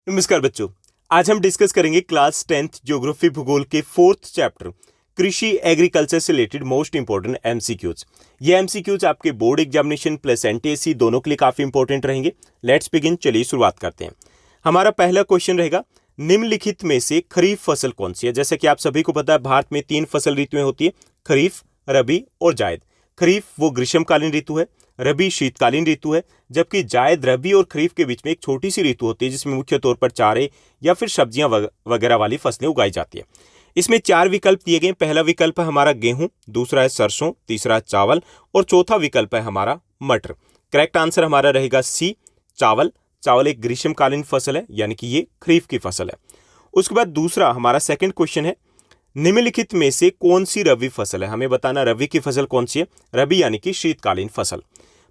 नमस्कार बच्चों। आज हम डिस्कस करेंगे क्लास 10th ज्योग्राफी भूगोल के 4th चैप्टर कृषि एग्रीकल्चर से रिलेटेड मोस्ट इंपॉर्टेंट एमसीक्यूज। ये एमसीक्यूज आपके बोर्ड एग्जामिनेशन प्लस एनटीएससी दोनों के लिए काफी इंपॉर्टेंट रहेंगे। लेट्स बिगिन, चलिए शुरुआत करते हैं। हमारा पहला क्वेश्चन रहेगा, निम्नलिखित में से खरीफ फसल कौन सी है। जैसे कि आप सभी को पता है, भारत में 3 फसल ऋतुएं होती है, खरीफ, रबी और जायद। खरीफ वो ग्रीष्मकालीन ऋतु है, रबी शीतकालीन ऋतु है, जबकि जायद रबी और खरीफ के बीच में एक छोटी सी ऋतु होती है जिसमें मुख्य तौर पर चारे या फिर सब्जियां वगैरह वाली फसलें उगाई जाती है। इसमें 4 विकल्प दिए गए। पहला विकल्प है हमारा गेहूं, दूसरा है सरसों, तीसरा चावल और चौथा विकल्प है हमारा मटर। करेक्ट आंसर हमारा रहेगा सी, चावल। चावल एक ग्रीष्मकालीन फसल है, यानी कि ये खरीफ की फसल है। उसके बाद दूसरा हमारा सेकंड क्वेश्चन है, निम्नलिखित में से कौन सी रबी फसल है। हमें बताना रबी की फसल कौन सी है। रबी यानी कि शीतकालीन फसल।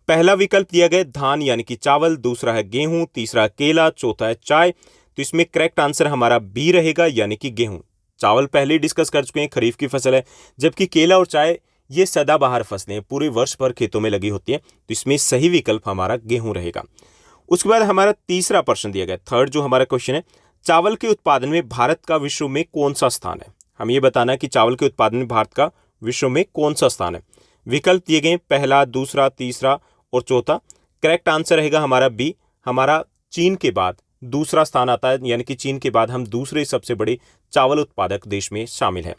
पहला विकल्प दिया गया धान यानी कि चावल, दूसरा है गेहूं, तीसरा केला, चौथा है चाय। तो इसमें करेक्ट आंसर हमारा बी रहेगा, यानी कि गेहूं। चावल पहले डिस्कस कर चुके हैं, खरीफ की फसल है, जबकि केला और चाय ये सदाबहार फसलें हैं, पूरे वर्ष भर खेतों में लगी होती है। तो इसमें सही विकल्प हमारा गेहूं रहेगा। उसके बाद हमारा तीसरा प्रश्न दिया गया, थर्ड जो हमारा क्वेश्चन है, चावल के उत्पादन में भारत का विश्व में कौन सा स्थान है। हम ये बताना है कि चावल के उत्पादन में भारत का विश्व में कौन सा स्थान है। विकल्प दिए गए पहला, दूसरा, तीसरा और चौथा। करेक्ट आंसर रहेगा हमारा बी, हमारा चीन के बाद दूसरा स्थान आता है, यानी कि चीन के बाद हम दूसरे सबसे बड़े चावल उत्पादक देश में शामिल है।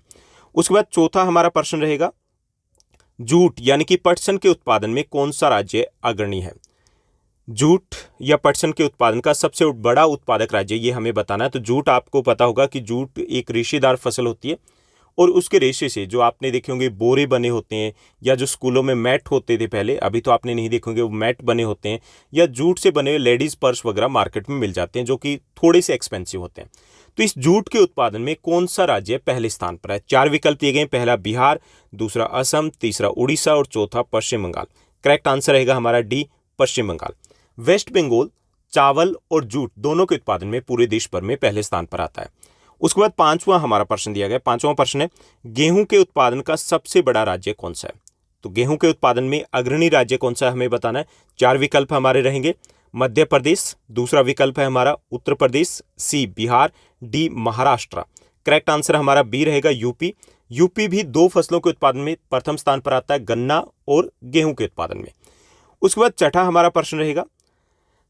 उसके बाद चौथा हमारा प्रश्न रहेगा, जूट यानी कि पटसन के उत्पादन में कौन सा राज्य अग्रणी है। जूट या पटसन के उत्पादन का सबसे बड़ा उत्पादक राज्य ये हमें बताना है। तो जूट, आपको पता होगा कि जूट एक रेशेदार फसल होती है और उसके रेशे से जो आपने देखे होंगे बोरे बने होते हैं, या जो स्कूलों में मैट होते थे पहले, अभी तो आपने नहीं देखे होंगे, वो मैट बने होते हैं, या जूट से बने हुए लेडीज पर्स वगैरह मार्केट में मिल जाते हैं, जो कि थोड़े से एक्सपेंसिव होते हैं। तो इस जूट के उत्पादन में कौन सा राज्य पहले स्थान पर है। 4 विकल्प दिए गए, पहला बिहार, दूसरा असम, तीसरा उड़ीसा और चौथा पश्चिम बंगाल। करेक्ट आंसर रहेगा हमारा डी, पश्चिम बंगाल। वेस्ट बंगाल चावल और जूट दोनों के उत्पादन में पूरे देश भर में पहले स्थान पर आता है। उसके बाद पांचवा हमारा प्रश्न दिया गया, पांचवा प्रश्न है, गेहूं के उत्पादन का सबसे बड़ा राज्य कौन सा है। तो गेहूं के उत्पादन में अग्रणी राज्य कौन सा है हमें बताना है। 4 विकल्प हमारे रहेंगे, मध्य प्रदेश, दूसरा विकल्प है हमारा Uttar Pradesh, C Bihar, D Maharashtra. Correct answer हमारा बी रहेगा, यूपी। यूपी भी 2 फसलों के उत्पादन में प्रथम स्थान पर आता है, गन्ना और गेहूं के उत्पादन में। उसके बाद छठा हमारा प्रश्न रहेगा,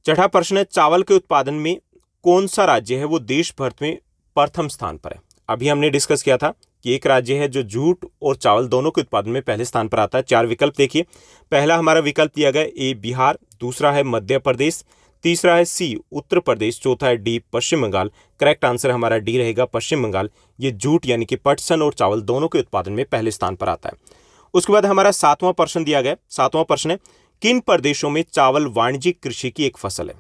छठा प्रश्न है, चावल के उत्पादन में कौन सा राज्य है वो देश भर में प्रथम स्थान पर है। अभी हमने डिस्कस किया था कि एक राज्य है जो जूट और चावल दोनों के उत्पादन में पहले स्थान पर आता है। 4 विकल्प देखिए, पहला हमारा विकल्प दिया गया ए बिहार, दूसरा है मध्य प्रदेश, तीसरा है सी उत्तर प्रदेश, चौथा है डी पश्चिम बंगाल। करेक्ट आंसर हमारा डी रहेगा, पश्चिम बंगाल। ये जूट यानी कि पटसन और चावल दोनों के उत्पादन में पहले स्थान पर आता है। उसके बाद हमारा 7वां प्रश्न दिया गया, 7वां प्रश्न है, किन प्रदेशों में चावल वाणिज्यिक कृषि की एक फसल है।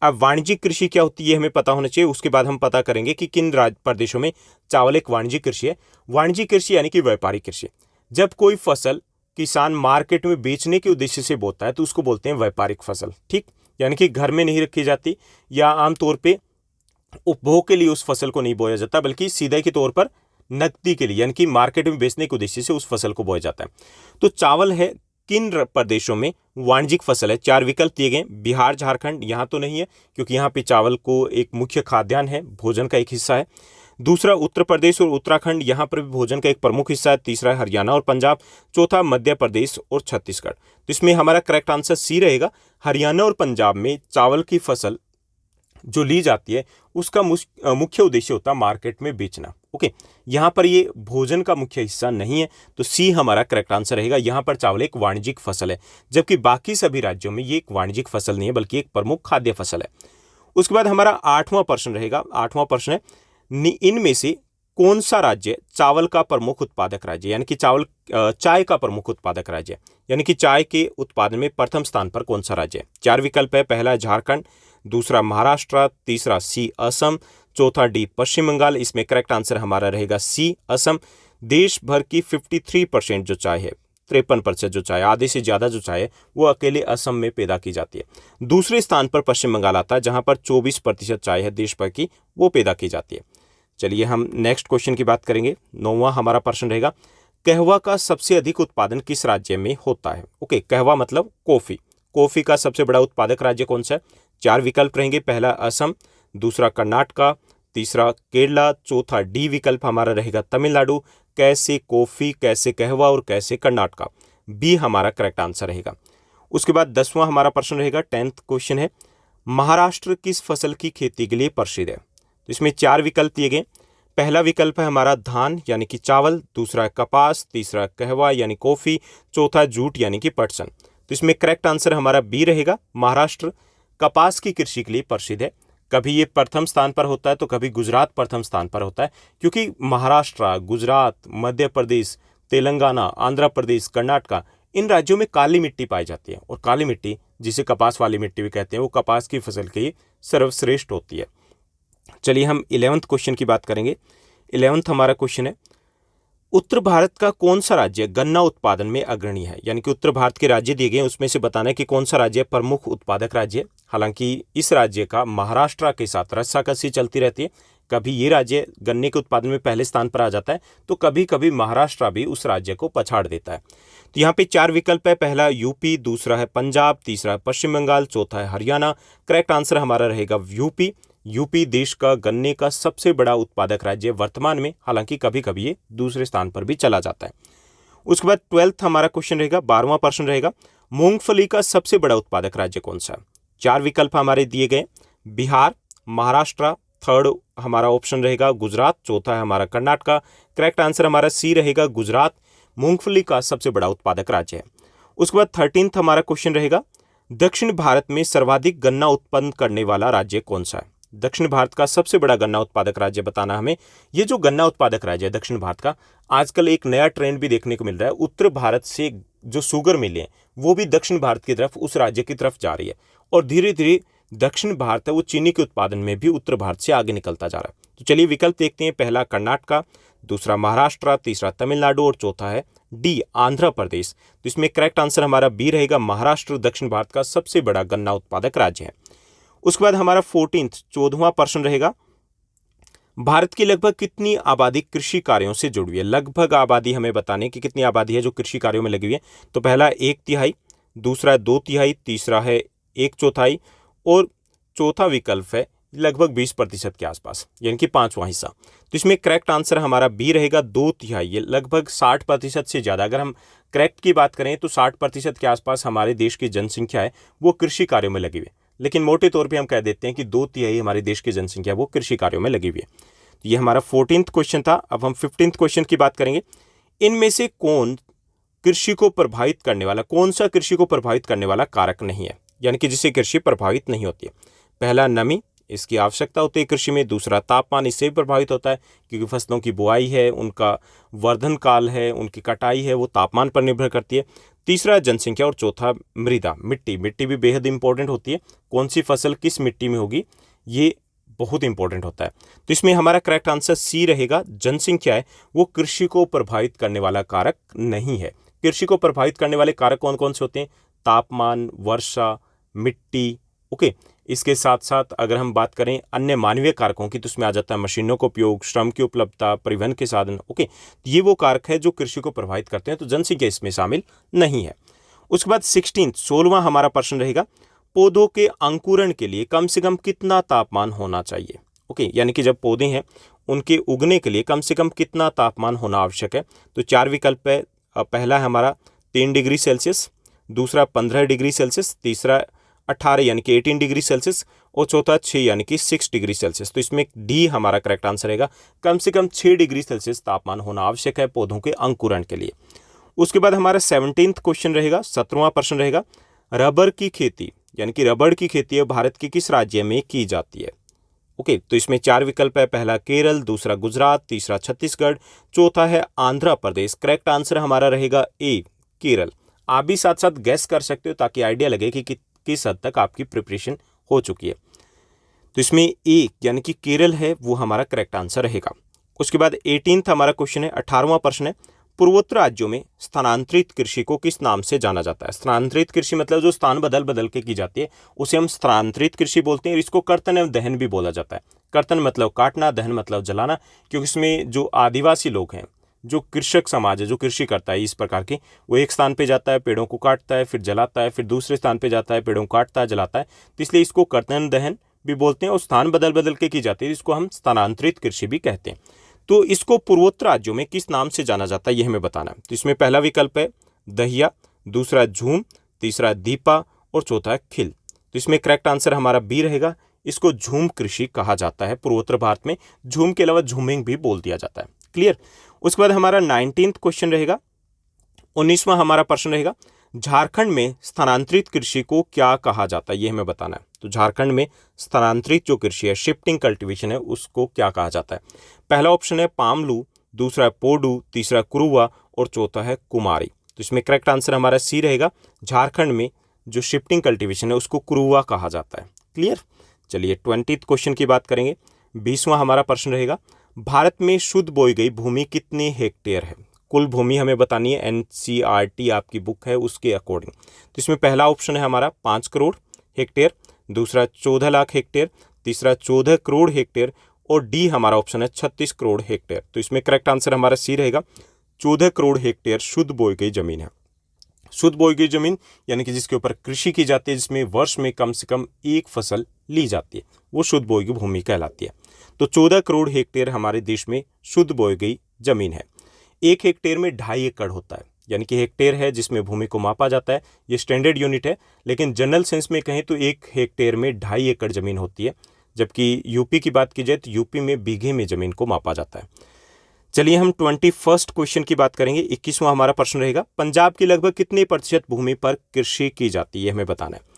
अब वाणिज्यिक कृषि क्या होती है हमें पता होना चाहिए, उसके बाद हम पता करेंगे कि किन प्रदेशों में चावल एक वाणिज्यिक कृषि है। वाणिज्यिक कृषि यानी कि व्यापारिक कृषि। जब कोई फसल किसान मार्केट में बेचने के उद्देश्य से बोता है तो उसको बोलते हैं व्यापारिक फसल, ठीक। यानी कि घर में नहीं रखी जाती या आमतौर पर उपभोग के लिए उस फसल को नहीं बोया जाता, बल्कि सीधे के तौर पर नकदी के लिए यानी कि मार्केट में बेचने के उद्देश्य से उस फसल को बोया जाता है। तो चावल है किन प्रदेशों में वाणिज्यिक फसल है। 4 विकल्प दिए गए, बिहार, झारखंड, यहाँ तो नहीं है क्योंकि यहाँ पे चावल को एक मुख्य खाद्यान्न है, भोजन का एक हिस्सा है। दूसरा उत्तर प्रदेश और उत्तराखंड, यहाँ पर भी भोजन का एक प्रमुख हिस्सा है। तीसरा हरियाणा और पंजाब, चौथा मध्य प्रदेश और छत्तीसगढ़। तो इसमें हमारा करेक्ट आंसर सी रहेगा, हरियाणा और पंजाब में चावल की फसल जो ली जाती है उसका मुख्य उद्देश्य होता है मार्केट में बेचना। ओके, यहाँ पर ये भोजन का मुख्य हिस्सा नहीं है, तो सी हमारा करेक्ट आंसर रहेगा। यहाँ पर चावल एक वाणिज्यिक फसल है, जबकि बाकी सभी राज्यों में ये एक वाणिज्यिक फसल नहीं है बल्कि एक प्रमुख खाद्य फसल है। उसके बाद हमारा 8वां प्रश्न रहेगा, 8वां प्रश्न है, इनमें से कौन सा राज्य चावल का प्रमुख उत्पादक राज्य, यानी कि चाय का प्रमुख उत्पादक राज्य, यानी कि चाय के उत्पादन में प्रथम स्थान पर कौन सा राज्य है। 4 विकल्प है, पहला झारखंड, दूसरा महाराष्ट्र, तीसरा सी असम, चौथा डी पश्चिम बंगाल। इसमें करेक्ट आंसर हमारा रहेगा सी असम। देश भर की 53% जो चाय है, 53% जो चाय, आधे से ज़्यादा जो चाय है वो अकेले असम में पैदा की जाती है। दूसरे स्थान पर पश्चिम बंगाल आता है, जहाँ पर 24% चाय है देश भर की, वो पैदा की जाती है। चलिए हम नेक्स्ट क्वेश्चन की बात करेंगे। 9वां हमारा प्रश्न रहेगा, कहवा का सबसे अधिक उत्पादन किस राज्य में होता है। ओके, कहवा मतलब कॉफ़ी। कॉफ़ी का सबसे बड़ा उत्पादक राज्य कौन सा है। 4 विकल्प रहेंगे, पहला असम, दूसरा कर्नाटका, तीसरा केरला, चौथा डी विकल्प हमारा रहेगा तमिलनाडु, कैसे कॉफी, कैसे कहवा और कैसे कर्नाटका, बी हमारा करेक्ट आंसर रहेगा। उसके बाद 10वां हमारा प्रश्न रहेगा, 10th क्वेश्चन है, महाराष्ट्र किस फसल की खेती के लिए प्रसिद्ध है? तो इसमें 4 विकल्प दिए गए। पहला विकल्प है हमारा धान यानी कि चावल, दूसरा कपास, तीसरा कहवा यानी कॉफी, चौथा जूट यानी कि पटसन। तो इसमें करेक्ट आंसर हमारा बी रहेगा। महाराष्ट्र कपास की कृषि के लिए प्रसिद्ध है। कभी ये प्रथम स्थान पर होता है तो कभी गुजरात प्रथम स्थान पर होता है, क्योंकि महाराष्ट्र, गुजरात, मध्य प्रदेश, तेलंगाना, आंध्र प्रदेश, कर्नाटका, इन राज्यों में काली मिट्टी पाई जाती है और काली मिट्टी, जिसे कपास वाली मिट्टी भी कहते हैं, वो कपास की फसल के लिए सर्वश्रेष्ठ होती है। चलिए हम 11th क्वेश्चन की बात करेंगे। 11th हमारा क्वेश्चन है, उत्तर भारत का कौन सा राज्य गन्ना उत्पादन में अग्रणी है? यानी कि उत्तर भारत के राज्य दिए गए, उसमें से बताना है कि कौन सा राज्य प्रमुख उत्पादक राज्य है। हालांकि इस राज्य का महाराष्ट्र के साथ रस्साकसी चलती रहती है। कभी ये राज्य गन्ने के उत्पादन में पहले स्थान पर आ जाता है तो कभी कभी महाराष्ट्र भी उस राज्य को पछाड़ देता है। तो यहाँ पे 4 विकल्प है। पहला यूपी, दूसरा है पंजाब, तीसरा है पश्चिम बंगाल, चौथा है हरियाणा। करेक्ट आंसर हमारा रहेगा यूपी। यूपी देश का गन्ने का सबसे बड़ा उत्पादक राज्य वर्तमान में, हालांकि कभी कभी ये दूसरे स्थान पर भी चला जाता है। उसके बाद 12th हमारा क्वेश्चन रहेगा, 12वां प्रश्न रहेगा, मूंगफली का सबसे बड़ा उत्पादक राज्य कौन सा है? 4 विकल्प हमारे दिए गए, बिहार, महाराष्ट्र, थर्ड हमारा ऑप्शन रहेगा गुजरात, चौथा है हमारा कर्नाटका। करेक्ट आंसर हमारा सी रहेगा, गुजरात मूंगफली का सबसे बड़ा उत्पादक राज्य है। उसके बाद 13th हमारा क्वेश्चन रहेगा, दक्षिण भारत में सर्वाधिक गन्ना उत्पन्न करने वाला राज्य कौन सा है? दक्षिण भारत का सबसे बड़ा गन्ना उत्पादक राज्य बताना हमें। ये जो गन्ना उत्पादक राज्य है दक्षिण भारत का, आजकल एक नया ट्रेंड भी देखने को मिल रहा है। उत्तर भारत से जो शुगर मिलें वो भी दक्षिण भारत की तरफ, उस राज्य की तरफ जा रही है और धीरे धीरे दक्षिण भारत है वो चीनी के उत्पादन में भी उत्तर भारत से आगे निकलता जा रहा है। तो चलिए विकल्प देखते हैं। पहला कर्नाटका, दूसरा महाराष्ट्र, तीसरा तमिलनाडु और चौथा है डी आंध्र प्रदेश। तो इसमें करेक्ट आंसर हमारा बी रहेगा, महाराष्ट्र दक्षिण भारत का सबसे बड़ा गन्ना उत्पादक राज्य है। उसके बाद हमारा 14वां प्रश्न रहेगा, भारत की लगभग कितनी आबादी कृषि कार्यों से जुड़ी हुई है? लगभग आबादी हमें बताने की कितनी आबादी है जो कृषि कार्यों में लगी हुई है। तो पहला 1/3, दूसरा 2/3, तीसरा है 1/4 और चौथा विकल्प है लगभग 20% के आसपास, यानी कि 5वां हिस्सा। तो इसमें करेक्ट आंसर हमारा बी रहेगा, 2/3। ये लगभग 60% से ज़्यादा, अगर हम करेक्ट की बात करें तो 60% के आसपास हमारे देश की जनसंख्या है वो कृषि कार्यों में लगी हुई है। लेकिन मोटे तौर पे हम कह देते हैं कि 2/3 हमारे देश की जनसंख्या वो कृषि कार्यों में लगी हुई है। तो ये हमारा 14th क्वेश्चन था। अब हम 15th क्वेश्चन की बात करेंगे। इनमें से कौन कृषि को प्रभावित करने वाला, कौन सा कृषि को प्रभावित करने वाला कारक नहीं है, यानी कि जिससे कृषि प्रभावित नहीं होती है? पहला नमी, इसकी आवश्यकता होती है कृषि में। दूसरा तापमान, इससे भी प्रभावित होता है क्योंकि फसलों की बुआई है, उनका वर्धन काल है, उनकी कटाई है, वो तापमान पर निर्भर करती है। तीसरा जनसंख्या और चौथा मृदा, मिट्टी भी बेहद इंपॉर्टेंट होती है। कौन सी फसल किस मिट्टी में होगी ये बहुत इंपॉर्टेंट होता है। तो इसमें हमारा करेक्ट आंसर सी रहेगा, जनसंख्या है वो कृषि को प्रभावित करने वाला कारक नहीं है। कृषि को प्रभावित करने वाले कारक कौन कौन से होते हैं? तापमान, वर्षा, मिट्टी। ओके, इसके साथ साथ अगर हम बात करें अन्य मानवीय कारकों की तो उसमें आ जाता है मशीनों का उपयोग, श्रम की उपलब्धता, परिवहन के साधन। ओके, ये वो कारक है जो कृषि को प्रभावित करते हैं, तो जनसंख्या इसमें शामिल नहीं है। उसके बाद 16वां हमारा प्रश्न रहेगा, पौधों के अंकुरण के लिए कम से कम कितना तापमान होना चाहिए? ओके, यानी कि जब पौधे हैं उनके उगने के लिए कम से कम कितना तापमान होना आवश्यक है? तो 4 विकल्प है। पहला है हमारा 3 डिग्री सेल्सियस, दूसरा 15 डिग्री सेल्सियस, तीसरा 18 यानी कि 18 डिग्री सेल्सियस और चौथा 6 यानी कि 6 डिग्री सेल्सियस। तो इसमें डी हमारा करेक्ट आंसर रहेगा, कम से कम 6 डिग्री सेल्सियस तापमान होना आवश्यक है पौधों के अंकुरण के लिए। उसके बाद हमारा 17th क्वेश्चन रहेगा, 17वां प्रश्न रहेगा, रबर की खेती यानी कि रबड़ की खेती है भारत के किस राज्य में की जाती है? ओके, तो इसमें 4 विकल्प है। पहला केरल, दूसरा गुजरात, तीसरा छत्तीसगढ़, चौथा है आंध्र प्रदेश। करेक्ट आंसर हमारा रहेगा ए, केरल। आप भी साथ साथ गैस कर सकते हो ताकि आइडिया लगे कि किस हद तक आपकी प्रिपरेशन हो चुकी है। तो इसमें ए यानी कि केरल है वो हमारा करेक्ट आंसर रहेगा। उसके बाद 18th हमारा क्वेश्चन है, 18वां प्रश्न है, पूर्वोत्तर राज्यों में स्थानांतरित कृषि को किस नाम से जाना जाता है? स्थानांतरित कृषि मतलब जो स्थान बदल बदल के की जाती है उसे हम स्थानांतरित कृषि बोलते हैं। इसको कर्तन एवं दहन भी बोला जाता है। कर्तन मतलब काटना, दहन मतलब जलाना, क्योंकि इसमें जो आदिवासी लोग हैं, जो कृषक समाज है, जो कृषि करता है इस प्रकार की, वो एक स्थान पे जाता है, पेड़ों को काटता है, फिर जलाता है, फिर दूसरे स्थान पे जाता है, पेड़ों को काटता है, जलाता है। तो इसलिए इसको कर्तन दहन भी बोलते हैं और स्थान बदल बदल के की जाती है, इसको हम स्थानांतरित कृषि भी कहते हैं। तो इसको पूर्वोत्तर राज्यों में किस नाम से जाना जाता है ये हमें बताना है। तो इसमें पहला विकल्प है दहिया, दूसरा झूम, तीसरा दीपा और चौथा है खिल। तो इसमें करेक्ट आंसर हमारा बी रहेगा, इसको झूम कृषि कहा जाता है। पूर्वोत्तर भारत में झूम के अलावा झूमिंग भी बोल दिया जाता है। क्लियर। उसके बाद हमारा 19वां क्वेश्चन रहेगा, 19वां हमारा प्रश्न रहेगा, झारखंड में स्थानांतरित कृषि को क्या कहा जाता है ये हमें बताना है। तो झारखंड में स्थानांतरित जो कृषि है, शिफ्टिंग कल्टीवेशन है, उसको क्या कहा जाता है। पहला ऑप्शन है पामलू, दूसरा है पोडू, तीसरा कुरुवा और चौथा है कुमारी। तो इसमें करेक्ट आंसर हमारा सी रहेगा, झारखंड में जो शिफ्टिंग कल्टीवेशन है उसको कुरुवा कहा जाता है। क्लियर। चलिए 20वां क्वेश्चन की बात करेंगे। 20वां हमारा प्रश्न रहेगा, भारत में शुद्ध बोई गई भूमि कितने हेक्टेयर है। कुल भूमि हमें बतानी है, एनसीईआरटी आपकी बुक है उसके अकॉर्डिंग। तो इसमें पहला ऑप्शन है हमारा 5 करोड़ हेक्टेयर, दूसरा 14 लाख हेक्टेयर, तीसरा 14 करोड़ हेक्टेयर और डी हमारा ऑप्शन है 36 करोड़ हेक्टेयर। तो इसमें करेक्ट आंसर हमारा सी रहेगा, 14 करोड़ हेक्टेयर शुद्ध बोई गई जमीन है। शुद्ध बोई गई जमीन यानी कि जिसके ऊपर कृषि की जाती है, जिसमें वर्ष में कम से कम एक फसल ली जाती है, वो शुद्ध बोई गई भूमि कहलाती है। तो 14 करोड़ हेक्टेयर हमारे देश में शुद्ध बोई गई जमीन है। एक हेक्टेयर में 2.5 एकड़ होता है, यानी कि हेक्टेयर है जिसमें भूमि को मापा जाता है, ये स्टैंडर्ड यूनिट है। लेकिन जनरल सेंस में कहें तो एक हेक्टेयर में 2.5 एकड़ जमीन होती है, जबकि यूपी की बात की जाए तो यूपी में बीघे में जमीन को मापा जाता है। चलिए हम 21वां क्वेश्चन की बात करेंगे। 21वां हमारा प्रश्न रहेगा, पंजाब की लगभग कितने प्रतिशत भूमि पर कृषि की जाती है, हमें बताना है।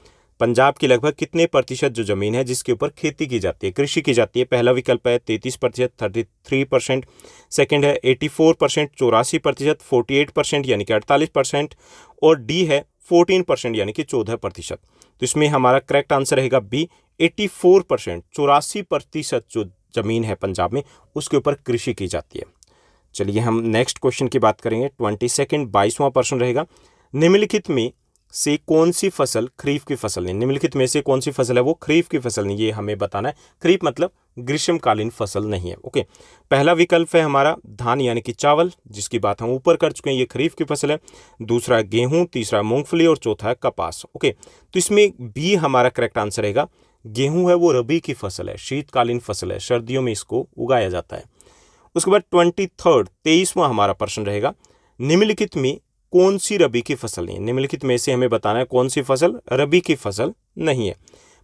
पंजाब की लगभग कितने प्रतिशत जो जमीन है जिसके ऊपर खेती की जाती है, कृषि की जाती है। पहला विकल्प है 33%, 33%, सेकेंड है 84%, 84%, 48% यानी कि 48% और डी है 14% यानी कि 14%। तो इसमें हमारा करेक्ट आंसर रहेगा बी, 84%, 84% जो जमीन है पंजाब में उसके ऊपर कृषि की जाती है। चलिए हम नेक्स्ट क्वेश्चन की बात करेंगे। 22वां प्रश्न रहेगा, निम्नलिखित में से कौन सी फसल खरीफ की फसल नहीं। निम्नलिखित में से कौन सी फसल है वो खरीफ की फसल नहीं, ये हमें बताना है। खरीफ मतलब ग्रीष्मकालीन फसल नहीं है। ओके। पहला विकल्प है हमारा धान यानी कि चावल, जिसकी बात हम ऊपर कर चुके हैं, ये खरीफ की फसल है। दूसरा गेहूं, तीसरा मूंगफली और चौथा है कपास। ओके। तो इसमें बी हमारा करेक्ट आंसर रहेगा, गेहूं है वो रबी की फसल है, शीतकालीन फसल है, सर्दियों में इसको उगाया जाता है। उसके बाद 23वां हमारा प्रश्न रहेगा, निम्नलिखित में कौन सी रबी की फसल नहीं है। निम्नलिखित में से हमें बताना है कौन सी फसल रबी की फसल नहीं है।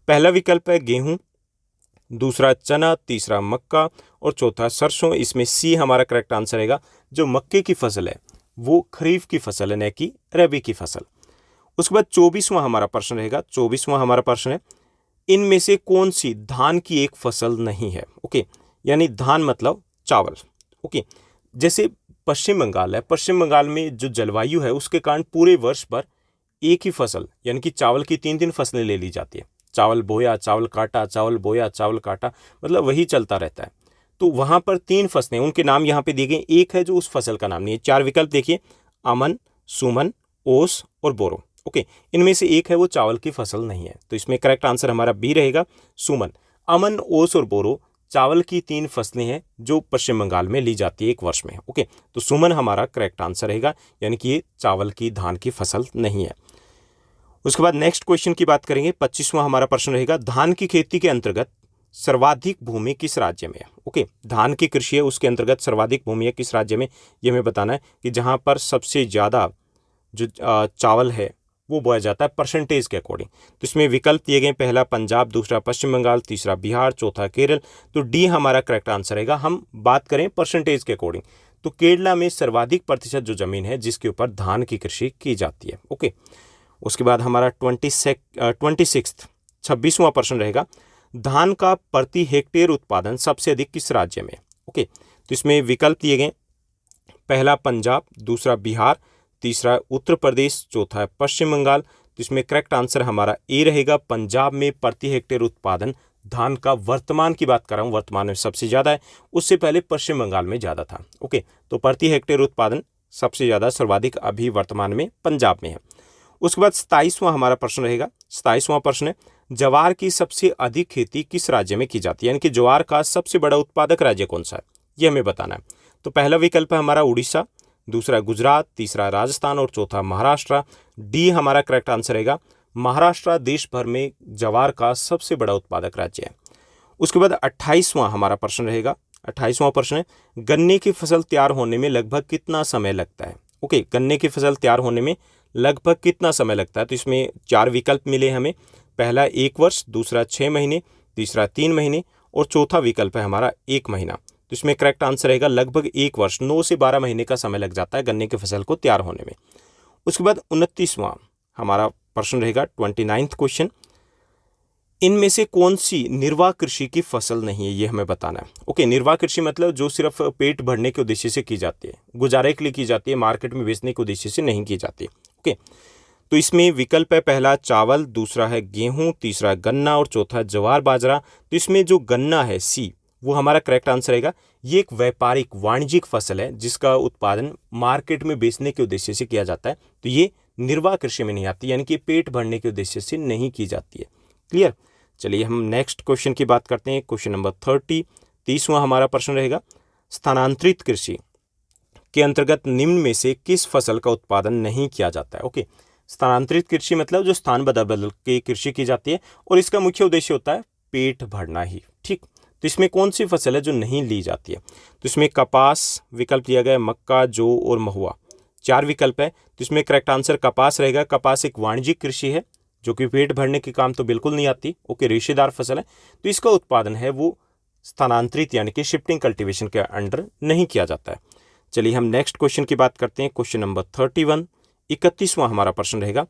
पहला विकल्प है गेहूं, दूसरा चना, तीसरा मक्का और चौथा सरसों। इसमें सी हमारा करेक्ट आंसर रहेगा, जो मक्के की फसल है वो खरीफ की फसल है, न कि रबी की फसल। उसके बाद 24वां हमारा प्रश्न रहेगा। 24वां हमारा प्रश्न है, इनमें से कौन सी धान की एक फसल नहीं है। ओके। यानी धान मतलब चावल। ओके। जैसे पश्चिम बंगाल है, पश्चिम बंगाल में जो जलवायु है उसके कारण पूरे वर्ष भर एक ही फसल यानी कि चावल की 3 फसलें ले ली जाती है। चावल बोया, चावल काटा, चावल बोया, चावल काटा, मतलब वही चलता रहता है। तो वहां पर 3 फसलें, उनके नाम यहाँ पे दिए गए। एक है जो उस फसल का नाम नहीं है। 4 विकल्प देखिए, अमन, सुमन, ओस और बोरो। ओके। इनमें से एक है वो चावल की फसल नहीं है। तो इसमें करेक्ट आंसर हमारा बी रहेगा, सुमन। अमन, ओस और बोरो चावल की 3 फसलें हैं जो पश्चिम बंगाल में ली जाती है एक वर्ष में। ओके। तो सुमन हमारा करेक्ट आंसर रहेगा, यानी कि ये चावल की धान की फसल नहीं है। उसके बाद नेक्स्ट क्वेश्चन की बात करेंगे। 25वां हमारा प्रश्न रहेगा, धान की खेती के अंतर्गत सर्वाधिक भूमि किस राज्य में है। ओके। धान की कृषि है उसके अंतर्गत सर्वाधिक भूमि है किस राज्य में, ये हमें बताना है कि जहां पर सबसे ज्यादा जो चावल है वो बोया जाता है परसेंटेज के अकॉर्डिंग। तो इसमें विकल्प दिए गए, पहला पंजाब, दूसरा पश्चिम बंगाल, तीसरा बिहार, चौथा केरल। तो डी हमारा करेक्ट आंसर रहेगा। हम बात करें परसेंटेज के अकॉर्डिंग तो केरला में सर्वाधिक प्रतिशत जो जमीन है जिसके ऊपर धान की कृषि की जाती है। ओके। उसके बाद हमारा 26वां प्रश्न रहेगा, धान का प्रति हेक्टेयर उत्पादन सबसे अधिक किस राज्य में। ओके। तो इसमें विकल्प दिए गए, पहला पंजाब, दूसरा बिहार, तीसरा उत्तर प्रदेश, चौथा है पश्चिम बंगाल। तो इसमें करेक्ट आंसर हमारा ए रहेगा, पंजाब में प्रति हेक्टेयर उत्पादन धान का, वर्तमान की बात कर रहा हूँ, वर्तमान में सबसे ज़्यादा है। उससे पहले पश्चिम बंगाल में ज़्यादा था। ओके। तो प्रति हेक्टेयर उत्पादन सबसे ज़्यादा सर्वाधिक अभी वर्तमान में पंजाब में है। उसके बाद 27वां हमारा प्रश्न रहेगा। 27वां प्रश्न है, ज्वार की सबसे अधिक खेती किस राज्य में की जाती है, यानी कि ज्वार का सबसे बड़ा उत्पादक राज्य कौन सा है, ये हमें बताना है। तो पहला विकल्प है हमारा उड़ीसा, दूसरा गुजरात, तीसरा राजस्थान और चौथा महाराष्ट्र। डी हमारा करेक्ट आंसर रहेगा, महाराष्ट्र देश भर में ज्वार का सबसे बड़ा उत्पादक राज्य है। उसके बाद 28वां हमारा प्रश्न रहेगा। 28वां प्रश्न है, गन्ने की फसल तैयार होने में लगभग कितना समय लगता है? ओके, गन्ने की फसल तैयार होने में लगभग कितना समय लगता है? तो इसमें 4 विकल्प मिले हमें। पहला 1 वर्ष, दूसरा 6 महीने, तीसरा 3 महीने और चौथा विकल्प है हमारा 1 महीना। तो इसमें करेक्ट आंसर रहेगा लगभग 1 वर्ष, 9 से 12 महीने का समय लग जाता है गन्ने की फसल को तैयार होने में। उसके बाद 29वां हमारा प्रश्न रहेगा, 29th क्वेश्चन, इनमें से कौन सी निर्वाह कृषि की फसल नहीं है, ये हमें बताना है। ओके, निर्वाह कृषि मतलब जो सिर्फ पेट भरने के उद्देश्य से की जाती है, गुजारे के लिए की जाती है, मार्केट में बेचने के उद्देश्य से नहीं की जाती। ओके, तो इसमें विकल्प है पहला चावल, दूसरा है गेहूं, तीसरा गन्ना और चौथा ज्वार बाजरा। तो इसमें जो गन्ना है सी, वो हमारा करेक्ट आंसर रहेगा। ये एक व्यापारिक वाणिज्यिक फसल है जिसका उत्पादन मार्केट में बेचने के उद्देश्य से किया जाता है। तो ये निर्वाह कृषि में नहीं आती, यानी कि पेट भरने के उद्देश्य से नहीं की जाती है। क्लियर? चलिए हम नेक्स्ट क्वेश्चन की बात करते हैं। क्वेश्चन नंबर 30वां हमारा प्रश्न रहेगा, स्थानांतरित कृषि के अंतर्गत निम्न में से किस फसल का उत्पादन नहीं किया जाता है? ओके, स्थानांतरित कृषि मतलब जो स्थान बदल बदल के कृषि की जाती है और इसका मुख्य उद्देश्य होता है पेट भरना ही। ठीक, तो इसमें कौन सी फसल है जो नहीं ली जाती है? तो इसमें कपास विकल्प दिया गया है, मक्का, जौ और महुआ, 4 विकल्प है। तो इसमें करेक्ट आंसर कपास रहेगा। कपास एक वाणिज्यिक कृषि है जो कि पेट भरने के काम तो बिल्कुल नहीं आती। ओके, रेशेदार फसल है, तो इसका उत्पादन है वो स्थानांतरित यानी कि शिफ्टिंग कल्टीवेशन के अंडर नहीं किया जाता है। चलिए हम नेक्स्ट क्वेश्चन की बात करते हैं। क्वेश्चन नंबर 31, 31वां हमारा प्रश्न रहेगा,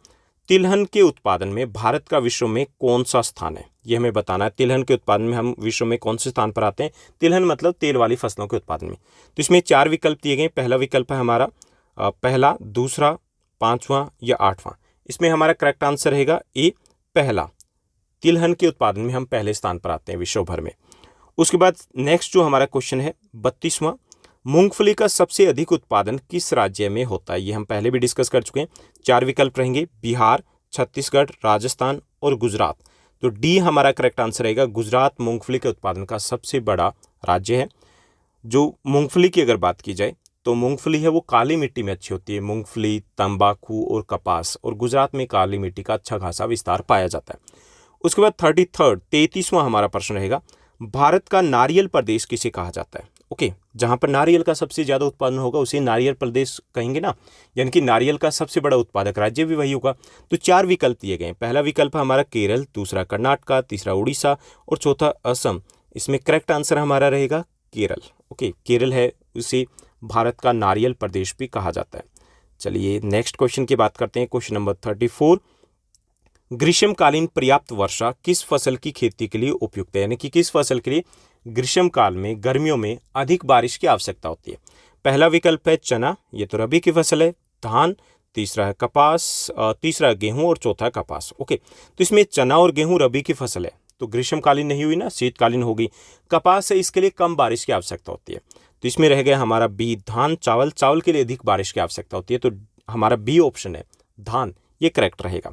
तिलहन के उत्पादन में भारत का विश्व में कौन सा स्थान है? ये हमें बताना है। तिलहन के उत्पादन में हम विश्व में कौन से स्थान पर आते हैं? तिलहन मतलब तेल वाली फसलों के उत्पादन में। तो इसमें 4 विकल्प दिए गए। पहला विकल्प है हमारा पहला, दूसरा, 5वां या 8वां। इसमें हमारा करेक्ट आंसर रहेगा ए, पहला। तिलहन के उत्पादन में हम पहले स्थान पर आते हैं विश्व भर में। उसके बाद नेक्स्ट जो हमारा क्वेश्चन है 32वां, मूंगफली का सबसे अधिक उत्पादन किस राज्य में होता है? ये हम पहले भी डिस्कस कर चुके हैं। 4 विकल्प रहेंगे, बिहार, छत्तीसगढ़, राजस्थान और गुजरात। तो डी हमारा करेक्ट आंसर रहेगा। गुजरात मूंगफली के उत्पादन का सबसे बड़ा राज्य है। जो मूंगफली की अगर बात की जाए तो मूंगफली है वो काली मिट्टी में अच्छी होती है, मूंगफली, तंबाकू और कपास, और गुजरात में काली मिट्टी का अच्छा खासा विस्तार पाया जाता है। उसके बाद 33वां हमारा प्रश्न रहेगा, भारत का नारियल प्रदेश किसे कहा जाता है? ओके, जहां पर नारियल का सबसे ज्यादा उत्पादन होगा उसे नारियल प्रदेश कहेंगे ना, यानी कि नारियल का सबसे बड़ा उत्पादक राज्य भी वही होगा। तो 4 विकल्प दिए गए। पहला विकल्प हमारा केरल, दूसरा कर्नाटका, तीसरा उड़ीसा और चौथा असम। इसमें करेक्ट आंसर हमारा रहेगा केरल। ओके, केरल है, उसे भारत का नारियल प्रदेश भी कहा जाता है। चलिए नेक्स्ट क्वेश्चन की बात करते हैं। क्वेश्चन नंबर 34, ग्रीष्मकालीन पर्याप्त वर्षा किस फसल की खेती के लिए उपयुक्त है? यानी कि किस फसल के लिए ग्रीष्म काल में, गर्मियों में अधिक बारिश की आवश्यकता होती है? पहला विकल्प है चना, ये तो रबी की फसल है, धान, तीसरा है कपास, तीसरा गेहूं और चौथा कपास। ओके, तो इसमें चना और गेहूं रबी की फसल है, तो ग्रीष्मकालीन नहीं हुई ना, शीतकालीन होगी। कपास है, इसके लिए कम बारिश की आवश्यकता होती है। तो इसमें रह गया हमारा बी, धान, चावल। चावल के लिए अधिक बारिश की आवश्यकता होती है, तो हमारा बी ऑप्शन है धान, ये करेक्ट रहेगा।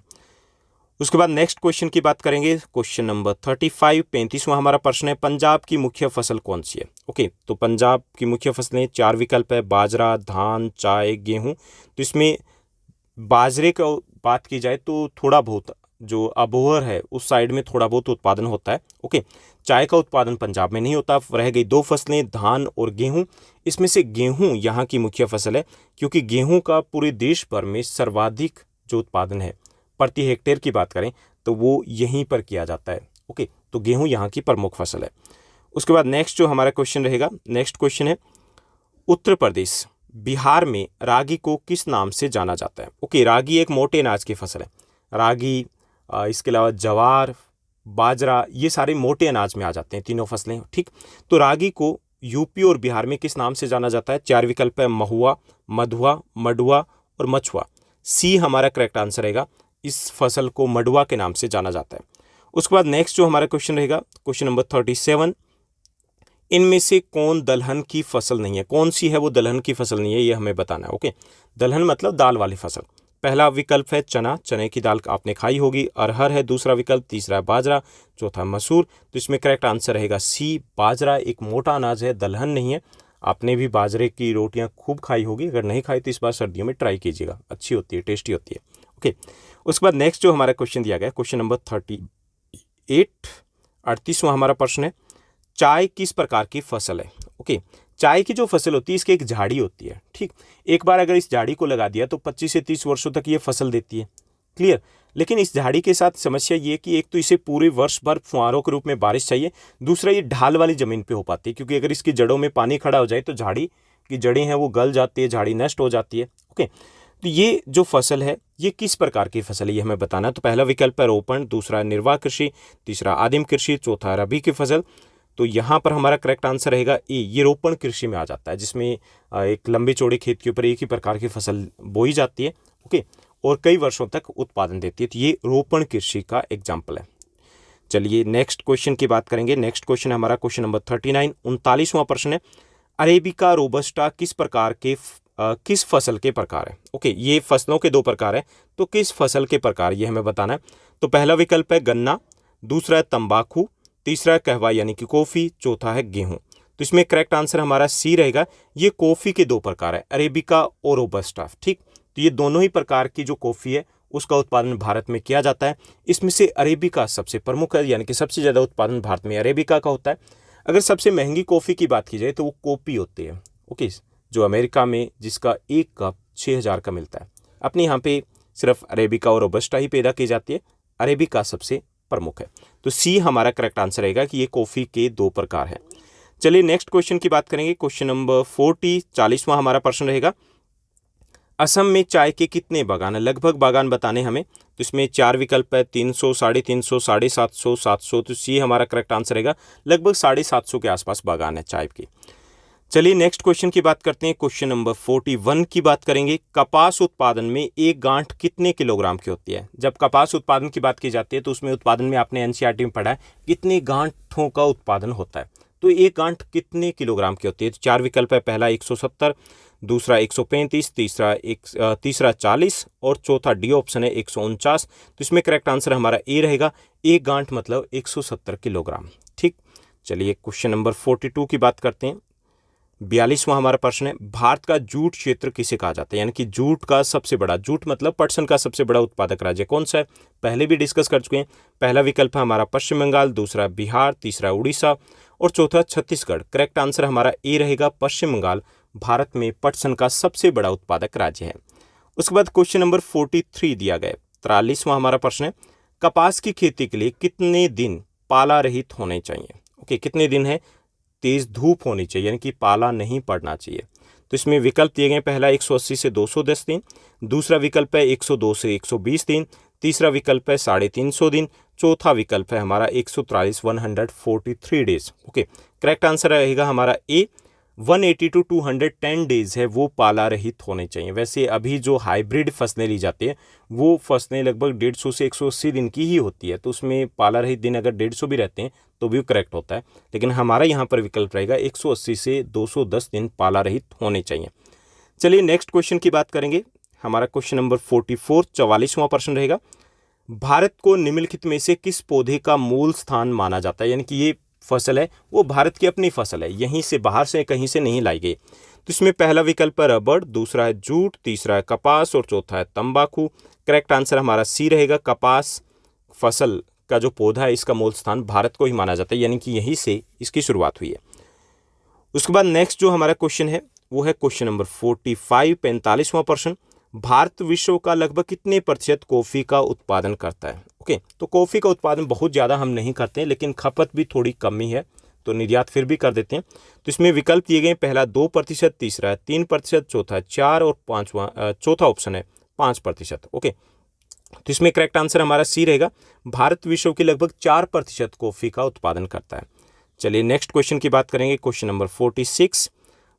उसके बाद नेक्स्ट क्वेश्चन की बात करेंगे। क्वेश्चन नंबर 35, 35वां हमारा प्रश्न है, पंजाब की मुख्य फसल कौन सी है? ओके, तो पंजाब की मुख्य फसलें 4 विकल्प है, बाजरा, धान, चाय, गेहूं। तो इसमें बाजरे का बात की जाए तो थोड़ा बहुत जो अबोहर है उस साइड में थोड़ा बहुत उत्पादन होता है। ओके, चाय का उत्पादन पंजाब में नहीं होता। रह गई 2 फसलें, धान और गेहूं। इसमें से गेहूं यहाँ की मुख्य फसल है, क्योंकि गेहूं का पूरे देश भर में सर्वाधिक जो उत्पादन है प्रति हेक्टेयर की बात करें तो वो यहीं पर किया जाता है। ओके, तो गेहूं यहाँ की प्रमुख फसल है। उसके बाद नेक्स्ट जो हमारा क्वेश्चन रहेगा, नेक्स्ट क्वेश्चन है, उत्तर प्रदेश, बिहार में रागी को किस नाम से जाना जाता है? ओके, रागी एक मोटे अनाज की फसल है। रागी, इसके अलावा ज्वार, बाजरा, ये सारे मोटे अनाज में आ जाते हैं, तीनों फसलें। ठीक, तो रागी को यूपी और बिहार में किस नाम से जाना जाता है? 4 विकल्प है, महुआ, मधुआ, मडुआ और मछुआ। सी हमारा करेक्ट आंसर रहेगा। इस फसल को मडुआ के नाम से जाना जाता है। उसके बाद नेक्स्ट जो हमारा क्वेश्चन रहेगा, क्वेश्चन नंबर 37, इनमें से कौन दलहन की फसल नहीं है? कौन सी है वो दलहन की फसल नहीं है, ये हमें बताना है। ओके, दलहन मतलब दाल वाली फसल। पहला विकल्प है चना, चने की दाल आपने खाई होगी। अरहर है दूसरा विकल्प, तीसरा है बाजरा, चौथा मसूर। तो इसमें करेक्ट आंसर रहेगा सी, बाजरा एक मोटा अनाज है, दलहन नहीं है। आपने भी बाजरे की रोटियां खूब खाई होगी, अगर नहीं खाई तो इस बार सर्दियों में ट्राई कीजिएगा, अच्छी होती है, टेस्टी होती है। ओके, उसके बाद नेक्स्ट जो हमारा क्वेश्चन दिया गया, क्वेश्चन नंबर 38वां हमारा प्रश्न है, चाय किस प्रकार की फसल है? ओके, चाय की जो फसल होती है इसकी एक झाड़ी होती है, ठीक। एक बार अगर इस झाड़ी को लगा दिया तो 25 से 30 वर्षों तक ये फसल देती है, क्लियर। लेकिन इस झाड़ी के साथ समस्या ये कि एक तो इसे पूरे वर्ष भर फुहारों के रूप में बारिश चाहिए, दूसरा ये ढाल वाली जमीन पे हो पाती है, क्योंकि अगर इसकी जड़ों में पानी खड़ा हो जाए तो झाड़ी की जड़ें हैं वो गल जाती है, झाड़ी नष्ट हो जाती है। ओके, तो ये जो फसल है ये किस प्रकार की फसल है ये हमें बताना है। तो पहला विकल्प है रोपण, दूसरा निर्वाह कृषि, तीसरा आदिम कृषि, चौथा रबी की फसल। तो यहाँ पर हमारा करेक्ट आंसर रहेगा ए, ये रोपण कृषि में आ जाता है, जिसमें एक लंबे चौड़े खेत के ऊपर एक ही प्रकार की फसल बोई जाती है, ओके, और कई वर्षों तक उत्पादन देती है। तो ये रोपण कृषि का एग्जाम्पल है। चलिए नेक्स्ट क्वेश्चन की बात करेंगे। नेक्स्ट क्वेश्चन हमारा क्वेश्चन नंबर 39, 39वां प्रश्न है, अरेबिका रोबस्टा किस फसल के प्रकार है? ओके, ये फसलों के दो प्रकार है, तो किस फसल के प्रकार ये हमें बताना है। तो पहला विकल्प है गन्ना, दूसरा है तंबाकू, तीसरा है कहवा यानी कि कॉफ़ी, चौथा है गेहूं। तो इसमें करेक्ट आंसर हमारा सी रहेगा, ये कॉफ़ी के दो प्रकार है, अरेबिका और रोबस्टा, ठीक। तो ये दोनों ही प्रकार की जो कॉफ़ी है उसका उत्पादन भारत में किया जाता है। इसमें से अरेबिका सबसे प्रमुख है, यानी कि सबसे ज़्यादा उत्पादन भारत में अरेबिका का होता है। अगर सबसे महंगी कॉफ़ी की बात की जाए तो वो कॉपी होती है, ओके, जो अमेरिका में जिसका एक कप 6000 का मिलता है। अपने यहाँ पे सिर्फ अरेबिका और रोबस्टा ही पैदा की जाती है, अरेबिका सबसे प्रमुख है। तो सी हमारा करेक्ट आंसर रहेगा कि ये कॉफ़ी के दो प्रकार हैं। चलिए नेक्स्ट क्वेश्चन की बात करेंगे। क्वेश्चन नंबर 40 हमारा प्रश्न रहेगा, असम में चाय के कितने बागान है? लगभग बागान बताने हमें। तो इसमें 4 विकल्प है, 300, 350, 750, 700। तो सी हमारा करेक्ट आंसर रहेगा, लगभग 750 के आसपास बागान है चाय की। चलिए नेक्स्ट क्वेश्चन की बात करते हैं। क्वेश्चन नंबर 41 की बात करेंगे, कपास उत्पादन में एक गांठ कितने किलोग्राम की होती है? जब कपास उत्पादन की बात की जाती है तो उसमें उत्पादन में आपने एनसीईआरटी में पढ़ा है कितने गांठों का उत्पादन होता है। तो एक गांठ कितने किलोग्राम की होती है? तो 4 विकल्प है, पहला 170, दूसरा 135, तीसरा 40 और चौथा डी ऑप्शन है 149। तो इसमें करेक्ट आंसर हमारा ए रहेगा, एक गांठ मतलब 170 किलोग्राम, ठीक। चलिए क्वेश्चन नंबर 42 की बात करते हैं। 42वां हमारा प्रश्न है, भारत का जूट क्षेत्र किसे कहा जाता है? यानी कि जूट का सबसे बड़ा, जूट मतलब पटसन का सबसे बड़ा उत्पादक राज्य कौन सा है? पहले भी डिस्कस कर चुके हैं। पहला विकल्प है हमारा पश्चिम बंगाल, दूसरा बिहार, तीसरा उड़ीसा और चौथा छत्तीसगढ़। करेक्ट आंसर हमारा ए रहेगा, पश्चिम बंगाल भारत में पटसन का सबसे बड़ा उत्पादक राज्य है। उसके बाद क्वेश्चन नंबर 43 दिया गया, 43वां हमारा प्रश्न है, कपास की खेती के लिए कितने दिन पाला रहित होने चाहिए? ओके, कितने दिन है तेज धूप होनी चाहिए, यानी कि पाला नहीं पड़ना चाहिए। तो इसमें विकल्प दिए गए, पहला 180 से 210 दिन, दूसरा विकल्प है 102 से 120 दिन, तीसरा विकल्प है 350 दिन, चौथा विकल्प है हमारा 143 143 डेज। ओके, करेक्ट आंसर रहेगा हमारा ए, 180 to 210 डेज है वो पाला रहित होने चाहिए। वैसे अभी जो हाइब्रिड फसलें ली जाती है वो फसलें लगभग 150 से 180 दिन की ही होती है, तो उसमें पाला रहित दिन अगर 150 भी रहते हैं तो भी करेक्ट होता है। लेकिन हमारा यहाँ पर विकल्प रहेगा 180 से 210 दिन पाला रहित होने चाहिए। चलिए नेक्स्ट क्वेश्चन की बात करेंगे। हमारा क्वेश्चन नंबर 44, 44वां प्रश्न रहेगा, भारत को निम्नलिखित में से किस पौधे का मूल स्थान माना जाता है? यानी कि ये फसल है वो भारत की अपनी फसल है, यहीं से बाहर से कहीं से नहीं लाई गई। तो इसमें पहला विकल्प है रबड़, दूसरा है जूट, तीसरा है कपास और चौथा है तंबाकू। करेक्ट आंसर हमारा सी रहेगा, कपास फसल का जो पौधा है इसका मूल स्थान भारत को ही माना जाता है, यानी कि यहीं से इसकी शुरुआत हुई है। उसके बाद नेक्स्ट जो हमारा क्वेश्चन है वो है क्वेश्चन नंबर 45, 45वां प्रश्न, भारत विश्व का लगभग कितने प्रतिशत कॉफ़ी का उत्पादन करता है? ओके, तो कॉफ़ी का उत्पादन बहुत ज़्यादा हम नहीं करते हैं, लेकिन खपत भी थोड़ी कम ही है, तो निर्यात फिर भी कर देते हैं। तो इसमें विकल्प दिए गए, पहला 2%, तीसरा है 3%, चौथा 4 और चौथा ऑप्शन है 5%। ओके, तो इसमें करेक्ट आंसर हमारा सी रहेगा, भारत विश्व की लगभग 4% कॉफ़ी का उत्पादन करता है। चलिए नेक्स्ट क्वेश्चन की बात करेंगे। क्वेश्चन नंबर 46,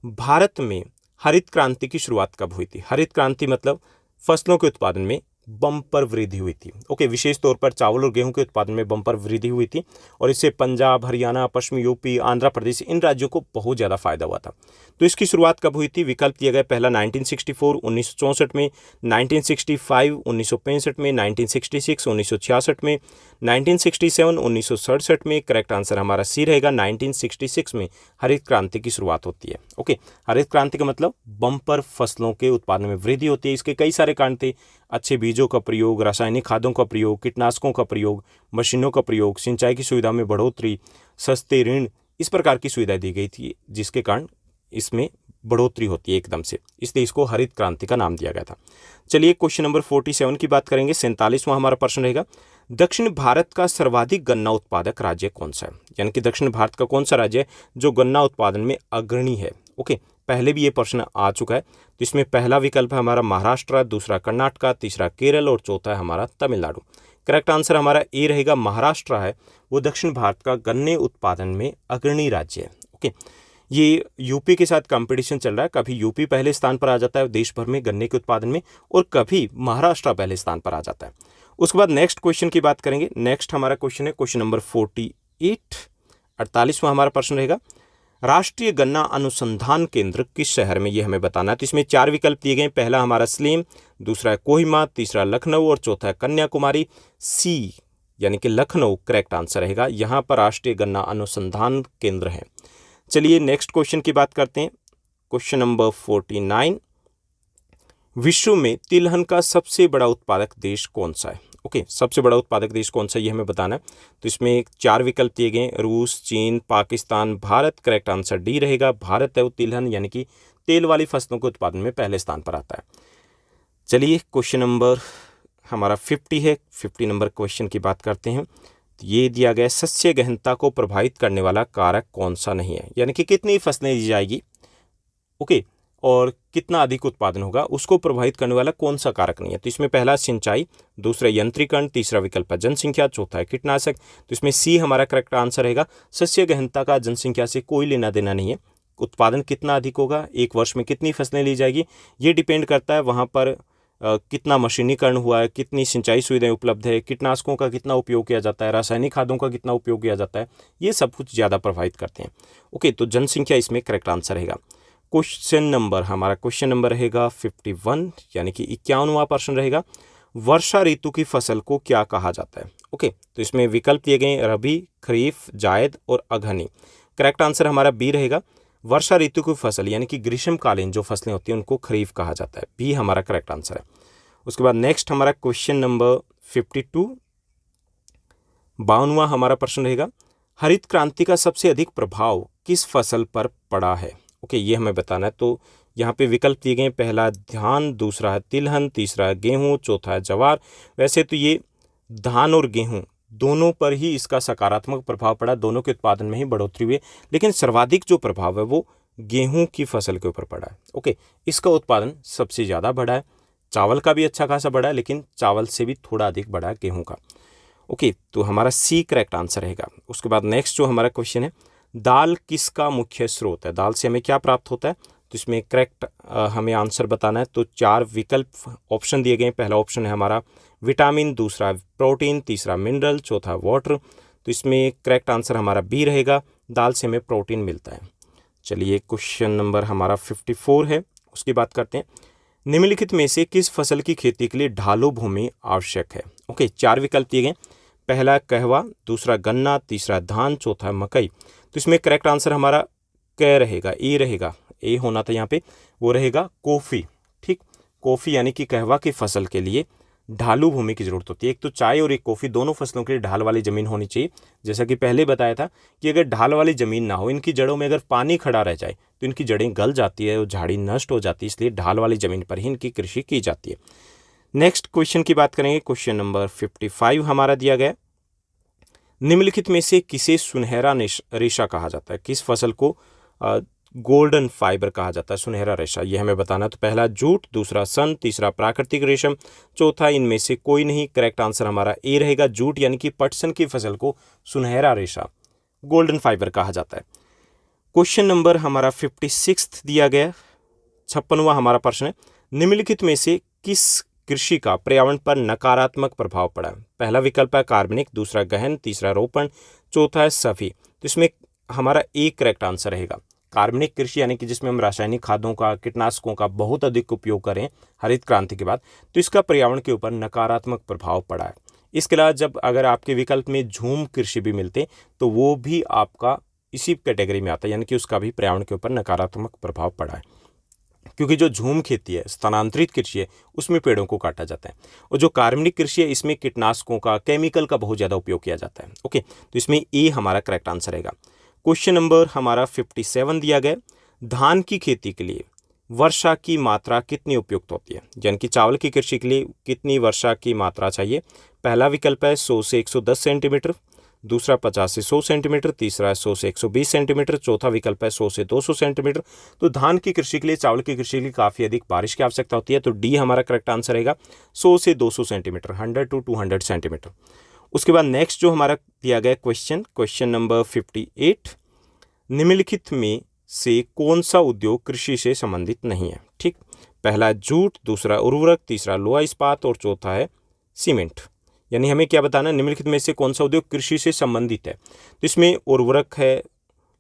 भारत में हरित क्रांति की शुरुआत कब हुई थी? हरित क्रांति मतलब फसलों के उत्पादन में बम्पर वृद्धि हुई थी। ओके, विशेष तौर पर चावल और गेहूं के उत्पादन में बम्पर वृद्धि हुई थी और इससे पंजाब, हरियाणा, पश्चिमी यूपी, आंध्र प्रदेश, इन राज्यों को बहुत ज़्यादा फायदा हुआ था। तो इसकी शुरुआत कब हुई थी? विकल्प दिया गया, पहला 1964 1964 में, 1965 1965 में, 1966 1966 में, 1967 1967 में। करेक्ट आंसर हमारा सी रहेगा, 1966 में हरित क्रांति की शुरुआत होती है। ओके, हरित क्रांति का मतलब बम्पर फसलों के उत्पादन में वृद्धि होती है। इसके कई सारे कारण थे, अच्छे बीजों का प्रयोग, रासायनिक खादों का प्रयोग, कीटनाशकों का प्रयोग, मशीनों का प्रयोग, सिंचाई की सुविधा में बढ़ोतरी, सस्ते ऋण, इस प्रकार की सुविधा दी गई थी, जिसके कारण इसमें बढ़ोतरी होती है एकदम से, इसलिए इसको हरित क्रांति का नाम दिया गया था। चलिए क्वेश्चन नंबर 47 की बात करेंगे। 47वां हमारा प्रश्न रहेगा, दक्षिण भारत का सर्वाधिक गन्ना उत्पादक राज्य कौन सा है? यानी कि दक्षिण भारत का कौन सा राज्य है जो गन्ना उत्पादन में अग्रणी है? ओके, पहले भी ये प्रश्न आ चुका है। तो इसमें पहला विकल्प है हमारा महाराष्ट्र, दूसरा कर्नाटक, तीसरा केरल और चौथा है हमारा तमिलनाडु। करेक्ट आंसर हमारा ए रहेगा, महाराष्ट्र है वो दक्षिण भारत का गन्ने उत्पादन में अग्रणी राज्य है। ओके, ये यूपी के साथ कंपटीशन चल रहा है, कभी यूपी पहले स्थान पर आ जाता है देश भर में गन्ने के उत्पादन में और कभी महाराष्ट्र पहले स्थान पर आ जाता है। उसके बाद नेक्स्ट क्वेश्चन की बात करेंगे। नेक्स्ट हमारा क्वेश्चन है क्वेश्चन नंबर 48, 48वां हमारा प्रश्न रहेगा, राष्ट्रीय गन्ना अनुसंधान केंद्र किस शहर में, ये हमें बताना है। तो इसमें 4 विकल्प दिए गए, पहला हमारा सलेम, दूसरा है कोहिमा, तीसरा लखनऊ और चौथा है कन्याकुमारी। सी यानी कि लखनऊ करेक्ट आंसर रहेगा, यहाँ पर राष्ट्रीय गन्ना अनुसंधान केंद्र है। चलिए नेक्स्ट क्वेश्चन की बात करते हैं। क्वेश्चन नंबर 49, विश्व में तिलहन का सबसे बड़ा उत्पादक देश कौन सा है? ओके, सबसे बड़ा उत्पादक देश कौन सा, ये हमें बताना है। तो इसमें 4 विकल्प दिए गए, रूस, चीन, Pakistan, Bharat. Correct answer D रहेगा, भारत है वो तिलहन यानी कि तेल वाली फसलों के उत्पादन में पहले स्थान पर आता है। चलिए क्वेश्चन नंबर हमारा 50 है, 50 नंबर क्वेश्चन की बात करते हैं। तो ये दिया गया, सस्य गहनता को प्रभावित करने वाला कारक कौन सा नहीं है, यानी कि कितनी फसलें दी जाएगी ओके और कितना अधिक उत्पादन होगा, उसको प्रभावित करने वाला कौन सा कारक नहीं है। तो इसमें पहला सिंचाई, दूसरा यंत्रीकरण, तीसरा विकल्प है जनसंख्या, चौथा है कीटनाशक। तो इसमें सी हमारा करेक्ट आंसर रहेगा, सस्य गहनता का जनसंख्या से कोई लेना देना नहीं है। उत्पादन कितना अधिक होगा, एक वर्ष में कितनी फसलें ली जाएगी, ये डिपेंड करता है वहाँ पर कितना मशीनीकरण हुआ है, कितनी सिंचाई सुविधाएं उपलब्ध है, कीटनाशकों का कितना उपयोग किया जाता है, रासायनिक खादों का कितना उपयोग किया जाता है, ये सब कुछ ज़्यादा प्रभावित करते हैं। ओके, तो जनसंख्या इसमें करेक्ट आंसर रहेगा। क्वेश्चन नंबर रहेगा 51 यानी कि 51वां प्रश्न रहेगा, वर्षा ऋतु की फसल को क्या कहा जाता है? ओके, तो इसमें विकल्प दिए गए रबी, खरीफ, जायद और अघनी। करेक्ट आंसर हमारा बी रहेगा, वर्षा ऋतु की फसल यानी कि ग्रीष्मकालीन जो फसलें होती हैं उनको खरीफ कहा जाता है, बी हमारा करेक्ट आंसर है। उसके बाद नेक्स्ट हमारा क्वेश्चन नंबर 52, 52वां हमारा प्रश्न रहेगा, हरित क्रांति का सबसे अधिक प्रभाव किस फसल पर पड़ा है? ओके, ये हमें बताना है। तो यहाँ पे विकल्प दिए गए, पहला धान, दूसरा है तिलहन, तीसरा है गेहूँ, चौथा है जवार। वैसे तो ये धान और गेहूँ दोनों पर ही इसका सकारात्मक प्रभाव पड़ा, दोनों के उत्पादन में ही बढ़ोतरी हुई, लेकिन सर्वाधिक जो प्रभाव है वो गेहूं की फसल के ऊपर पड़ा है। ओके, इसका उत्पादन सबसे ज़्यादा बढ़ा है, चावल का भी अच्छा खासा बढ़ा है, लेकिन चावल से भी थोड़ा अधिक बढ़ा है गेहूं का। ओके, तो हमारा सी करेक्ट आंसर रहेगा। उसके बाद नेक्स्ट जो हमारा क्वेश्चन है, दाल किसका मुख्य स्रोत है, दाल से हमें क्या प्राप्त होता है? तो इसमें करेक्ट हमें आंसर बताना है। तो 4 विकल्प ऑप्शन दिए गए, पहला ऑप्शन है हमारा विटामिन, दूसरा प्रोटीन, तीसरा मिनरल, चौथा वाटर। तो इसमें करेक्ट आंसर हमारा बी रहेगा, दाल से हमें प्रोटीन मिलता है। चलिए क्वेश्चन नंबर हमारा 54 है, उसकी बात करते हैं। निम्नलिखित में से किस फसल की खेती के लिए ढालू भूमि आवश्यक है? ओके, 4 विकल्प दिए गए, पहला कहवा, दूसरा गन्ना, तीसरा धान, चौथा मकई। तो इसमें करेक्ट आंसर हमारा क रहेगा, ए रहेगा, ए होना था यहाँ पे, वो रहेगा कॉफ़ी। ठीक, कॉफ़ी यानी कि कहवा की फसल के लिए ढालू भूमि की जरूरत होती है। एक तो चाय और एक कॉफ़ी, दोनों फसलों के लिए ढाल वाली ज़मीन होनी चाहिए। जैसा कि पहले बताया था कि अगर ढाल वाली ज़मीन ना हो, इनकी जड़ों में अगर पानी खड़ा रह जाए तो इनकी जड़ें गल जाती है और झाड़ी नष्ट हो जाती है, इसलिए ढाल वाली ज़मीन पर ही इनकी कृषि की जाती है। नेक्स्ट क्वेश्चन की बात करेंगे, क्वेश्चन नंबर 55 हमारा दिया गया, निम्नलिखित में से किसे सुनहरा रेशा कहा जाता है? किस फसल को गोल्डन फाइबर कहा जाता है, सुनहरा रेशा, ये हमें बताना। तो पहला जूट, दूसरा सन, तीसरा प्राकृतिक रेशम, चौथा इनमें से कोई नहीं। करेक्ट आंसर हमारा ए रहेगा, जूट यानी कि पटसन की फसल को सुनहरा रेशा, गोल्डन फाइबर कहा जाता है। क्वेश्चन नंबर हमारा 56 दिया गया, 56वां हमारा प्रश्न है, निम्नलिखित में से किस कृषि का पर्यावरण पर नकारात्मक प्रभाव पड़ा है? पहला विकल्प है कार्बनिक, दूसरा गहन, तीसरा रोपण, चौथा है सभी। तो इसमें हमारा ए करेक्ट आंसर रहेगा, कार्बनिक कृषि यानी कि जिसमें हम रासायनिक खादों का, कीटनाशकों का बहुत अधिक उपयोग करें हरित क्रांति के बाद, तो इसका पर्यावरण के ऊपर नकारात्मक प्रभाव पड़ा है। इसके अलावा जब अगर आपके विकल्प में झूम कृषि भी मिलते तो वो भी आपका इसी कैटेगरी में आता है, यानी कि उसका भी पर्यावरण के ऊपर नकारात्मक प्रभाव पड़ा है। क्योंकि जो झूम खेती है, स्थानांतरित कृषि है, उसमें पेड़ों को काटा जाता है। और जो कार्बनिक कृषि है, इसमें कीटनाशकों का, केमिकल का बहुत ज़्यादा उपयोग किया जाता है। ओके, तो इसमें ए हमारा करेक्ट आंसर रहेगा। क्वेश्चन नंबर हमारा 57 दिया गया, धान की खेती के लिए वर्षा की मात्रा कितनी उपयुक्त होती है, यानी कि चावल की कृषि के लिए कितनी वर्षा की मात्रा चाहिए। पहला विकल्प है 100 से 110 सेंटीमीटर, दूसरा 50 से 100 सेंटीमीटर, तीसरा 100 से 120 सेंटीमीटर, चौथा विकल्प है 100 से 200 सेंटीमीटर। तो धान की कृषि के लिए, चावल की कृषि के लिए काफ़ी अधिक बारिश की आवश्यकता होती है, तो डी हमारा करेक्ट आंसर रहेगा 100 से 200 सेंटीमीटर, 100 to 200 सेंटीमीटर। उसके बाद नेक्स्ट जो हमारा दिया गया क्वेश्चन नंबर 58, निम्नलिखित में से कौन सा उद्योग कृषि से संबंधित नहीं है। ठीक, पहला जूट, दूसरा उर्वरक, तीसरा लोहा इस्पात और चौथा है सीमेंट। यानी हमें क्या बताना है, निम्नलिखित में से कौन सा उद्योग कृषि से संबंधित है। तो इसमें उर्वरक है,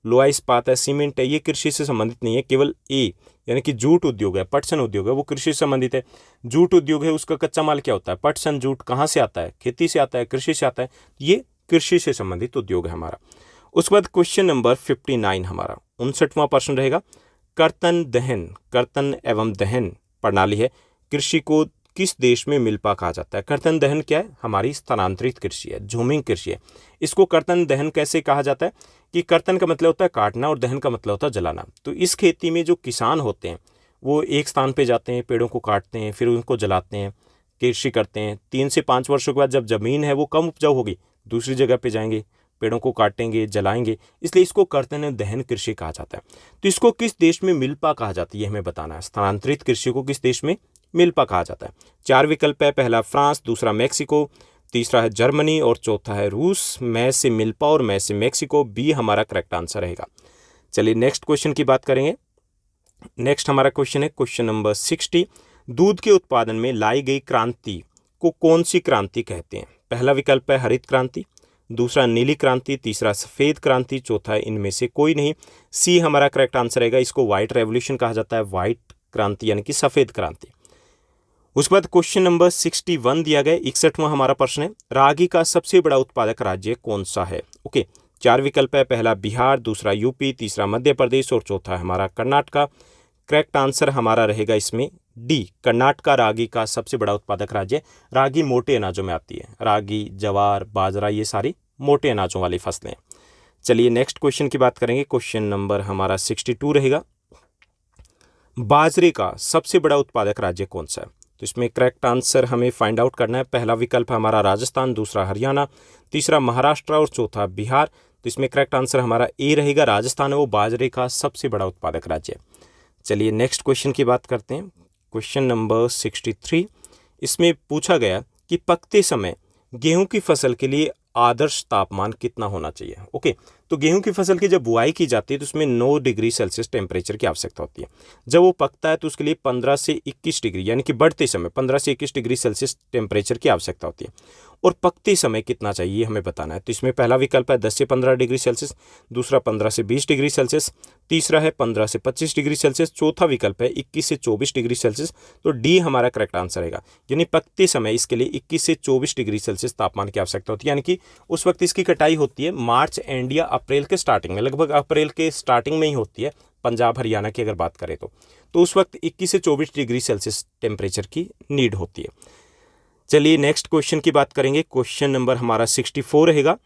लोहा इस्पात है, सीमेंट है, ये कृषि से संबंधित नहीं है। केवल ए यानी कि जूट उद्योग है, पटसन उद्योग है, वो कृषि से संबंधित है। जूट उद्योग है, उसका कच्चा माल क्या होता है, पटसन जूट कहाँ से आता है, खेती से आता है, कृषि से आता है, ये कृषि से संबंधित उद्योग है हमारा। उसके बाद क्वेश्चन नंबर 59 हमारा 59वां प्रश्न रहेगा, कर्तन एवं दहन प्रणाली है, कृषि को किस देश में मिल्पा कहा जाता है। कर्तन दहन क्या है, हमारी स्थानांतरित कृषि है, झूमिंग कृषि है। इसको कर्तन दहन कैसे कहा जाता है कि कर्तन का मतलब होता है काटना और दहन का मतलब होता है जलाना। तो इस खेती में जो किसान होते हैं वो एक स्थान पे जाते हैं, पेड़ों को काटते हैं, फिर उनको जलाते हैं, कृषि करते हैं। 3 से 5 वर्षों के बाद जब ज़मीन है वो कम उपजाऊ होगी, दूसरी जगह पे जाएंगे, पेड़ों को काटेंगे, जलाएंगे, इसलिए इसको कर्तन दहन कृषि कहा जाता है। तो इसको किस देश में मिल्पा कहा जाती है, ये हमें बताना है। स्थानांतरित कृषि को किस देश में मिल्पा कहा जाता है। 4 विकल्प है, पहला फ्रांस, दूसरा मैक्सिको, तीसरा है जर्मनी और चौथा है रूस। मैं से मिल्पा और मैं से मैक्सिको, बी हमारा करेक्ट आंसर रहेगा। चलिए नेक्स्ट क्वेश्चन की बात करेंगे। नेक्स्ट हमारा क्वेश्चन है क्वेश्चन नंबर 60, दूध के उत्पादन में लाई गई क्रांति को कौन सी क्रांति कहते हैं। पहला विकल्प है हरित क्रांति, दूसरा नीली क्रांति, तीसरा सफ़ेद क्रांति, चौथा इनमें से कोई नहीं, सी हमारा करेक्ट आंसर रहेगा। इसको व्हाइट रेवोल्यूशन कहा जाता है, व्हाइट क्रांति यानी कि सफ़ेद क्रांति। उसके बाद क्वेश्चन नंबर 61 दिया गया, 61वां हमारा प्रश्न है, रागी का सबसे बड़ा उत्पादक राज्य कौन सा है। ओके, 4 विकल्प है, पहला बिहार, दूसरा यूपी, तीसरा मध्य प्रदेश और चौथा हमारा कर्नाटका। करेक्ट आंसर हमारा रहेगा इसमें डी, कर्नाटका रागी का सबसे बड़ा उत्पादक राज्य। रागी मोटे अनाजों में आती है, रागी, जवार, बाजरा, ये सारी मोटे अनाजों वाली फसलें। चलिए नेक्स्ट क्वेश्चन की बात करेंगे। क्वेश्चन नंबर हमारा 62 रहेगा, बाजरे का सबसे बड़ा उत्पादक राज्य कौन सा है। तो इसमें करेक्ट आंसर हमें फाइंड आउट करना है। पहला विकल्प हमारा राजस्थान, दूसरा हरियाणा, तीसरा महाराष्ट्र और चौथा बिहार। तो इसमें करेक्ट आंसर हमारा ए रहेगा, राजस्थान है वो बाजरे का सबसे बड़ा उत्पादक राज्य है। चलिए नेक्स्ट क्वेश्चन की बात करते हैं। क्वेश्चन नंबर 63, इसमें पूछा गया कि पकते समय गेहूं की फसल के लिए आदर्श तापमान कितना होना चाहिए। ओके, तो गेहूं की फसल की जब बुआई की जाती है तो उसमें 9 डिग्री सेल्सियस टेम्परेचर की आवश्यकता होती है। जब वो पकता है तो उसके लिए 15 से 21 डिग्री यानी कि बढ़ते समय 15 से 21 डिग्री सेल्सियस टेम्परेचर की आवश्यकता होती है। और पकते समय कितना चाहिए हमें बताना है। तो इसमें पहला विकल्प है 10 से 15 डिग्री सेल्सियस, दूसरा 15 से 20 डिग्री सेल्सियस, तीसरा है 15 से 25 डिग्री सेल्सियस, चौथा विकल्प है 21 से 24 डिग्री सेल्सियस। तो डी हमारा करेक्ट आंसर रहेगा, यानी पकते समय इसके लिए 21 से 24 डिग्री सेल्सियस तापमान की आवश्यकता होती है। यानी कि उस वक्त इसकी कटाई होती है मार्च एंड या अप्रैल के स्टार्टिंग में, लगभग अप्रैल के स्टार्टिंग में ही होती है पंजाब हरियाणा की अगर बात करें तो उस वक्त 21 से 24 डिग्री सेल्सियस टेम्परेचर की नीड होती है। चलिए नेक्स्ट क्वेश्चन की बात करेंगे। क्वेश्चन नंबर हमारा 64 रहेगा,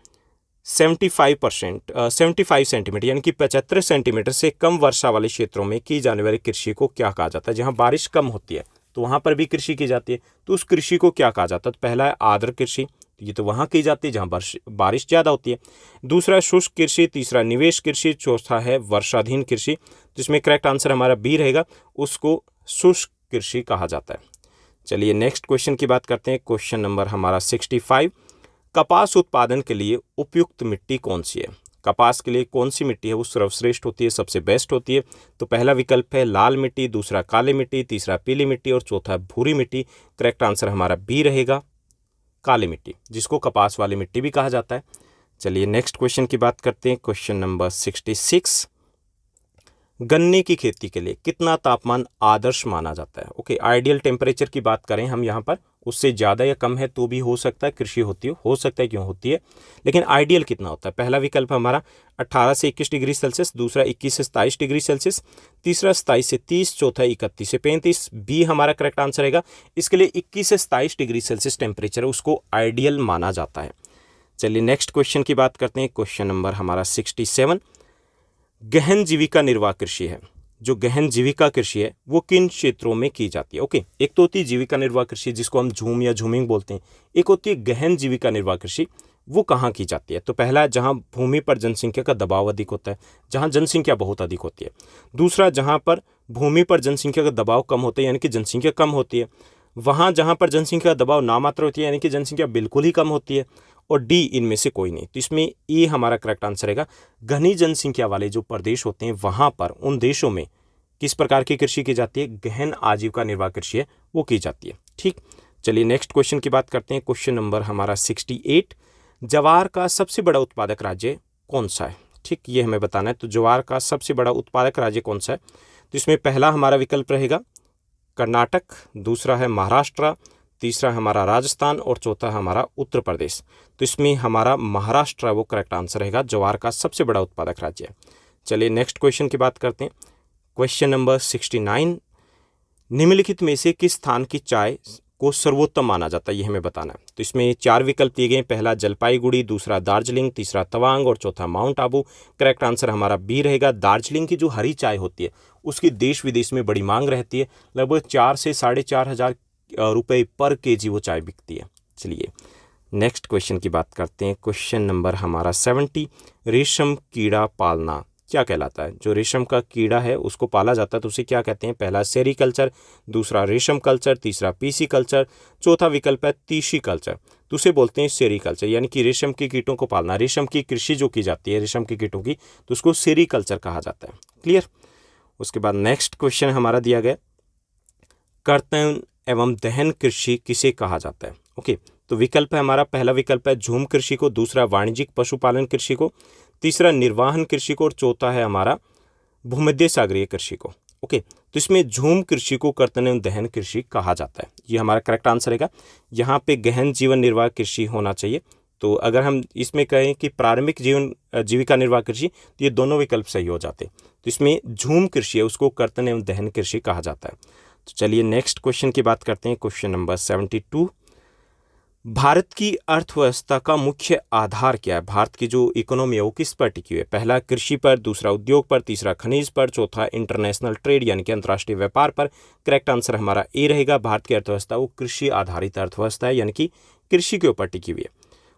75 सेंटीमीटर यानी कि 75 सेंटीमीटर से कम वर्षा वाले क्षेत्रों में की जाने वाली कृषि को क्या कहा जाता है। जहां बारिश कम होती है तो वहां पर भी कृषि की जाती है, तो उस कृषि को क्या कहा जाता है। तो पहला है आर्द्र कृषि, ये तो वहां की जाती है जहां बारिश ज़्यादा होती है। दूसरा शुष्क कृषि, तीसरा निवेश कृषि, चौथा है वर्षाधीन कृषि। जिसमें करेक्ट आंसर हमारा बी रहेगा, उसको शुष्क कृषि कहा जाता है। चलिए नेक्स्ट क्वेश्चन की बात करते हैं। क्वेश्चन नंबर हमारा 65, कपास उत्पादन के लिए उपयुक्त मिट्टी कौन सी है। कपास के लिए कौन सी मिट्टी है वो सर्वश्रेष्ठ होती है, सबसे बेस्ट होती है। तो पहला विकल्प है लाल मिट्टी, दूसरा काली मिट्टी, तीसरा पीली मिट्टी और चौथा भूरी मिट्टी। करेक्ट आंसर हमारा बी रहेगा, काली मिट्टी, जिसको कपास वाली मिट्टी भी कहा जाता है। चलिए नेक्स्ट क्वेश्चन की बात करते हैं। क्वेश्चन नंबर 66, गन्ने की खेती के लिए कितना तापमान आदर्श माना जाता है। ओके, आइडियल टेम्परेचर की बात करें हम यहाँ पर उससे ज़्यादा या कम है तो भी हो सकता है कृषि होती हो सकता है क्यों होती है, लेकिन आइडियल कितना होता है। पहला विकल्प हमारा 18 से 21 डिग्री सेल्सियस, दूसरा 21 से 27 डिग्री सेल्सियस, तीसरा 27 से 30, चौथा 31 से 35। बी हमारा करेक्ट आंसर रहेगा। इसके लिए 21 से 27 डिग्री सेल्सियस टेम्परेचर उसको आइडियल माना जाता है। चलिए नेक्स्ट क्वेश्चन की बात करते हैं। क्वेश्चन नंबर हमारा 67, गहन जीविका निर्वाह कृषि है। जो गहन जीविका कृषि है वो किन क्षेत्रों में की जाती है? ओके, एक तो होती है जीविका निर्वाह कृषि जिसको हम झूम या झूमिंग बोलते हैं, एक होती है गहन जीविका निर्वाह कृषि, वो कहाँ की जाती है? तो पहला जहाँ भूमि पर जनसंख्या का दबाव अधिक होता है, जहाँ जनसंख्या बहुत अधिक होती है। दूसरा जहाँ पर भूमि पर जनसंख्या का दबाव कम होता है यानी कि जनसंख्या कम होती है। वहाँ जहाँ पर जनसंख्या का दबाव नामात्र होती है यानी कि जनसंख्या बिल्कुल ही कम होती है। और डी इनमें से कोई नहीं। तो इसमें ए हमारा करेक्ट आंसर रहेगा। घनी जनसंख्या वाले जो प्रदेश होते हैं वहाँ पर उन देशों में किस प्रकार की कृषि की जाती है? गहन आजीविका निर्वाह कृषि है वो की जाती है। ठीक, चलिए नेक्स्ट क्वेश्चन की बात करते हैं। क्वेश्चन नंबर हमारा 68, ज्वार का सबसे बड़ा उत्पादक राज्य कौन सा है? ठीक, ये हमें बताना है। तो ज्वार का सबसे बड़ा उत्पादक राज्य कौन सा है? तो इसमें पहला हमारा विकल्प रहेगा कर्नाटक, दूसरा है महाराष्ट्र, तीसरा हमारा राजस्थान और चौथा हमारा उत्तर प्रदेश। तो इसमें हमारा महाराष्ट्र वो करेक्ट आंसर रहेगा, ज्वार का सबसे बड़ा उत्पादक राज्य है। चलिए नेक्स्ट क्वेश्चन की बात करते हैं। क्वेश्चन नंबर 69, निम्नलिखित में से किस स्थान की चाय को सर्वोत्तम माना जाता है? ये हमें बताना है। तो इसमें 4 विकल्प दिए गए। पहला जलपाईगुड़ी, दूसरा दार्जिलिंग, तीसरा तवांग और चौथा माउंट आबू। करेक्ट आंसर हमारा बी रहेगा। दार्जिलिंग की जो हरी चाय होती है उसकी देश विदेश में बड़ी मांग रहती है। लगभग 4 से 4.5 हज़ार रुपये पर केजी वो चाय बिकती है। चलिए नेक्स्ट क्वेश्चन की बात करते हैं। क्वेश्चन नंबर हमारा 70, रेशम कीड़ा पालना क्या कहलाता है? जो रेशम का कीड़ा है उसको पाला जाता है तो उसे क्या कहते हैं? पहला सेरीकल्चर, दूसरा रेशम कल्चर, तीसरा पीसी कल्चर, चौथा विकल्प है तीसी कल्चर। तो उसे बोलते हैं सेरीकल्चर, यानी कि रेशम के कीटों को पालना। रेशम की कृषि जो की जाती है रेशम के कीटों की, तो उसको सेरीकल्चर कहा जाता है। क्लियर? उसके बाद नेक्स्ट क्वेश्चन हमारा दिया गया, कर्तन एवं दहन कृषि किसे कहा जाता है? ओके, तो विकल्प है हमारा, पहला विकल्प है झूम कृषि को, दूसरा वाणिज्यिक पशुपालन कृषि को, तीसरा निर्वाहन कृषि को और चौथा है हमारा भूमध्य सागरीय कृषि को। ओके, तो इसमें झूम कृषि को कर्तन एवं दहन कृषि कहा जाता है। ये हमारा करेक्ट आंसर रहेगा। यहाँ पे गहन जीवन निर्वाह कृषि होना चाहिए। तो अगर हम इसमें कहें कि प्रारंभिक जीविका निर्वाह कृषि, तो ये दोनों विकल्प सही हो जाते। तो इसमें झूम कृषि है उसको कर्तन एवं दहन कृषि कहा जाता है। तो चलिए नेक्स्ट क्वेश्चन की बात करते हैं। क्वेश्चन नंबर 72, भारत की अर्थव्यवस्था का मुख्य आधार क्या है? भारत की जो इकोनॉमी है वो किस पर टिकी हुई है? पहला कृषि पर, दूसरा उद्योग पर, तीसरा खनिज पर, चौथा इंटरनेशनल ट्रेड यानी कि अंतर्राष्ट्रीय व्यापार पर। करेक्ट आंसर हमारा ए रहेगा। भारत की अर्थव्यवस्था वो कृषि आधारित अर्थव्यवस्था है यानी कि कृषि के ऊपर टिकी हुई है।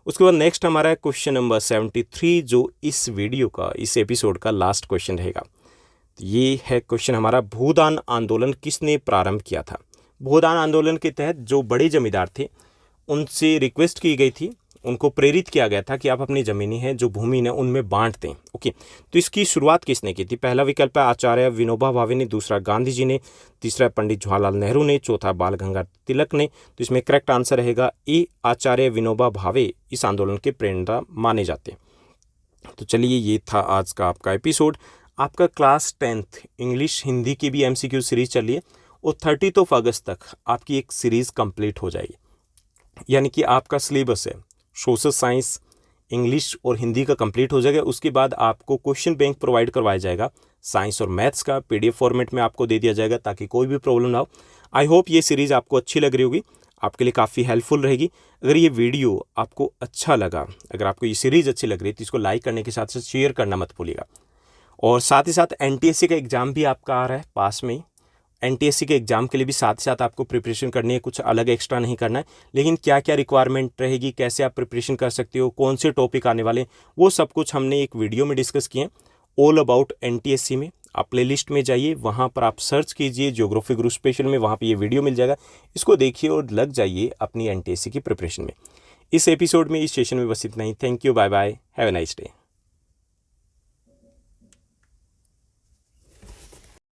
उसके बाद नेक्स्ट हमारा है क्वेश्चन नंबर 73, जो इस वीडियो का, इस एपिसोड का लास्ट क्वेश्चन रहेगा। ये है क्वेश्चन हमारा, भूदान आंदोलन किसने प्रारंभ किया था? भूदान आंदोलन के तहत जो बड़े जमींदार थे उनसे रिक्वेस्ट की गई थी, उनको प्रेरित किया गया था कि आप अपनी ज़मीनें हैं जो भूमि ने उनमें बांट दें। ओके, तो इसकी शुरुआत किसने की थी? पहला विकल्प है आचार्य विनोबा भावे ने, दूसरा गांधी जी ने, तीसरा पंडित जवाहरलाल नेहरू ने, चौथा बाल गंगाधर तिलक ने। तो इसमें करेक्ट आंसर रहेगा ए, आचार्य विनोबा भावे इस आंदोलन के प्रेरणा माने जाते हैं। तो चलिए ये था आज का आपका एपिसोड। आपका क्लास 10th इंग्लिश हिंदी की भी MCQ सीरीज चलिए और 30 अगस्त तक आपकी एक सीरीज़ कंप्लीट हो जाएगी। यानी कि आपका सिलेबस है सोशल साइंस, इंग्लिश और हिंदी का कंप्लीट हो जाएगा। उसके बाद आपको क्वेश्चन बैंक प्रोवाइड करवाया जाएगा साइंस और मैथ्स का, PDF फॉर्मेट में आपको दे दिया जाएगा ताकि कोई भी प्रॉब्लम ना हो। आई होप ये सीरीज़ आपको अच्छी लग रही होगी, आपके लिए काफ़ी हेल्पफुल रहेगी। अगर ये वीडियो आपको अच्छा लगा, अगर आपको ये सीरीज़ अच्छी लग रही है तो इसको लाइक करने के साथ साथ शेयर करना मत भूलिएगा। और साथ ही साथ NTSC का एग्ज़ाम भी आपका आ रहा है पास में। NTSC के एग्ज़ाम के लिए भी साथ ही साथ आपको प्रिपरेशन करनी है, कुछ अलग एक्स्ट्रा नहीं करना है। लेकिन क्या क्या रिक्वायरमेंट रहेगी, कैसे आप प्रिपरेशन कर सकते हो, कौन से टॉपिक आने वाले, वो सब कुछ हमने एक वीडियो में डिस्कस किए हैं, ऑल अबाउट NTSC में। आप प्लेलिस्ट में जाइए, वहाँ पर आप सर्च कीजिए ज्योग्राफी गुरु स्पेशल में, वहाँ पर ये वीडियो मिल जाएगा। इसको देखिए और लग जाइए अपनी NTSC की प्रिपरेशन में। इस एपिसोड में, इस सेशन में बस इतना ही। Thank you, bye bye, have a nice day.